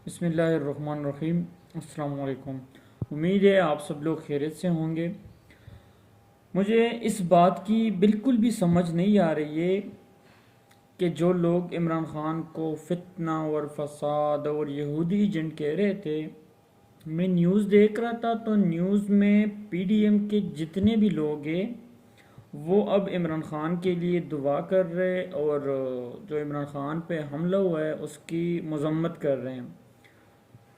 بسم اللہ الرحمن الرحیم۔ السلام علیکم۔ امید ہے آپ سب لوگ خیریت سے ہوں گے۔ مجھے اس بات کی بالکل بھی سمجھ نہیں آ رہی ہے کہ جو لوگ عمران خان کو فتنہ اور فساد اور یہودی ایجنٹ کہہ رہے تھے، میں نیوز دیکھ رہا تھا تو نیوز میں پی ڈی ایم کے جتنے بھی لوگ ہیں وہ اب عمران خان کے لیے دعا کر رہے اور جو عمران خان پہ حملہ ہوا ہے اس کی مذمت کر رہے ہیں۔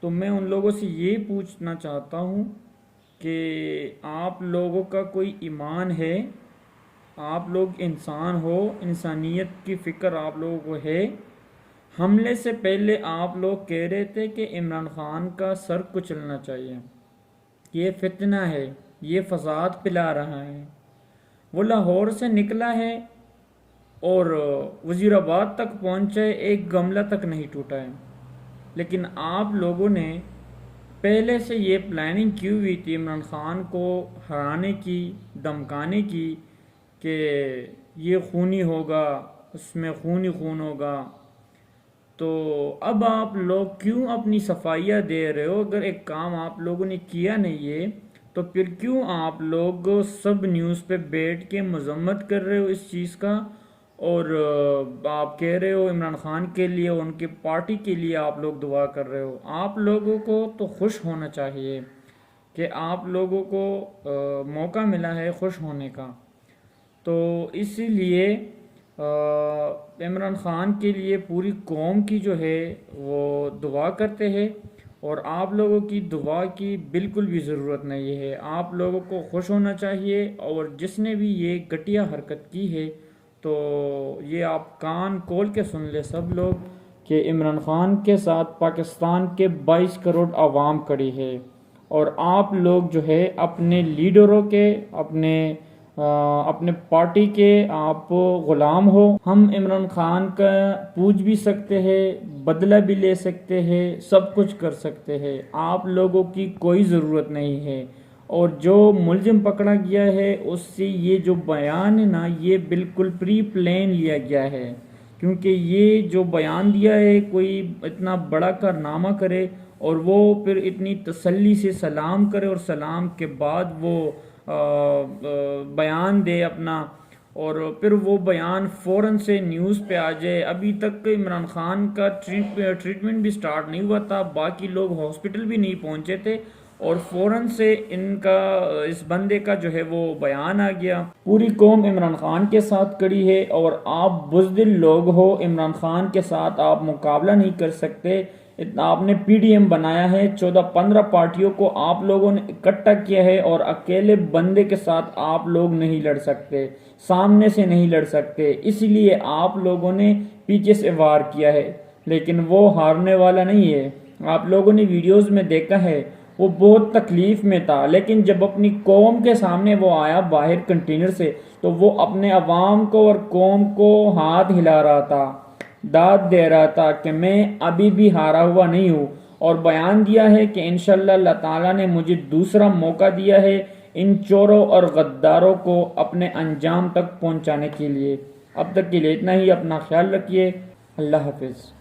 تو میں ان لوگوں سے یہ پوچھنا چاہتا ہوں کہ آپ لوگوں کا کوئی ایمان ہے؟ آپ لوگ انسان ہو؟ انسانیت کی فکر آپ لوگوں کو ہے؟ حملے سے پہلے آپ لوگ کہہ رہے تھے کہ عمران خان کا سر کچلنا چاہیے، یہ فتنہ ہے، یہ فساد پلا رہا ہے۔ وہ لاہور سے نکلا ہے اور وزیر آباد تک پہنچا ہے، ایک گملہ تک نہیں ٹوٹا ہے۔ لیکن آپ لوگوں نے پہلے سے یہ پلاننگ کی ہوئی تھی عمران خان کو ہرانے کی، دمکانے کی، کہ یہ خونی ہوگا، اس میں خون ہی خون ہوگا۔ تو اب آپ لوگ کیوں اپنی صفائیاں دے رہے ہو؟ اگر ایک کام آپ لوگوں نے کیا نہیں ہے تو پھر کیوں آپ لوگ سب نیوز پہ بیٹھ کے مذمت کر رہے ہو اس چیز کا؟ اور آپ کہہ رہے ہو عمران خان کے لیے، ان کی پارٹی کے لیے آپ لوگ دعا کر رہے ہو۔ آپ لوگوں کو تو خوش ہونا چاہیے کہ آپ لوگوں کو موقع ملا ہے خوش ہونے کا۔ تو اسی لیے عمران خان کے لیے پوری قوم کی جو ہے وہ دعا کرتے ہیں، اور آپ لوگوں کی دعا کی بالکل بھی ضرورت نہیں ہے۔ آپ لوگوں کو خوش ہونا چاہیے، اور جس نے بھی یہ گھٹیا حرکت کی ہے تو یہ آپ کان کھول کے سن لے سب لوگ کہ عمران خان کے ساتھ پاکستان کے 22 کروڑ عوام کھڑی ہے، اور آپ لوگ جو ہے اپنے لیڈروں کے، اپنے پارٹی کے آپ غلام ہو۔ ہم عمران خان کا پوچھ بھی سکتے ہیں، بدلہ بھی لے سکتے ہیں، سب کچھ کر سکتے ہیں، آپ لوگوں کی کوئی ضرورت نہیں ہے۔ اور جو ملزم پکڑا گیا ہے اس سے یہ جو بیان ہے نا، یہ بالکل پری پلان لیا گیا ہے، کیونکہ یہ جو بیان دیا ہے، کوئی اتنا بڑا کارنامہ کرے اور وہ پھر اتنی تسلی سے سلام کرے، اور سلام کے بعد وہ بیان دے اپنا، اور پھر وہ بیان فوراً سے نیوز پہ آ جائے۔ ابھی تک عمران خان کا ٹریٹمنٹ بھی سٹارٹ نہیں ہوا تھا، باقی لوگ ہاسپٹل بھی نہیں پہنچے تھے، اور فوراً سے اس بندے کا جو ہے وہ بیان آ گیا۔ پوری قوم عمران خان کے ساتھ کھڑی ہے، اور آپ بزدل لوگ ہو، عمران خان کے ساتھ آپ مقابلہ نہیں کر سکتے۔ آپ نے پی ڈی ایم بنایا ہے، 14-15 پارٹیوں کو آپ لوگوں نے اکٹھا کیا ہے، اور اکیلے بندے کے ساتھ آپ لوگ نہیں لڑ سکتے، سامنے سے نہیں لڑ سکتے، اس لیے آپ لوگوں نے پیچھے سے وار کیا ہے۔ لیکن وہ ہارنے والا نہیں ہے، آپ لوگوں نے ویڈیوز میں دیکھا ہے، وہ بہت تکلیف میں تھا، لیکن جب اپنی قوم کے سامنے وہ آیا باہر کنٹینر سے، تو وہ اپنے عوام کو اور قوم کو ہاتھ ہلا رہا تھا، داد دے رہا تھا کہ میں ابھی بھی ہارا ہوا نہیں ہوں، اور بیان دیا ہے کہ انشاءاللہ اللہ تعالیٰ نے مجھے دوسرا موقع دیا ہے ان چوروں اور غداروں کو اپنے انجام تک پہنچانے کے لیے۔ اب تک کے لیے اتنا ہی، اپنا خیال رکھیے، اللہ حافظ۔